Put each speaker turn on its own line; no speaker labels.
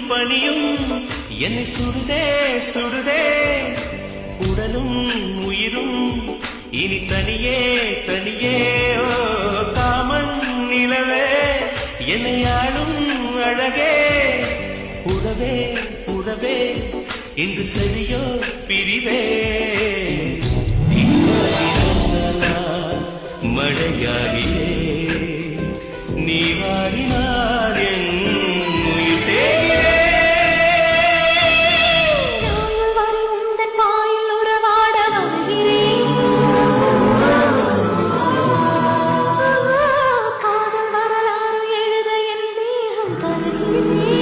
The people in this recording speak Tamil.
பணியும் என்னை சுடுதே சுடுதே உடலும் உயிரும் இனி தனியே தனியே ஓ காமன் நிலவே என்னை ஆளும் அழகே உடவே உடவே இன்று சரியோ பிரிவே மழையாகியே நீ வாடினார் என் உயிர் தேகியே
நாங்கள் வரை உந்தன் வாயில் உறவாட வருகிறேன் காதல் வரலாறு எழுத என் தேகம் தருகிறேன்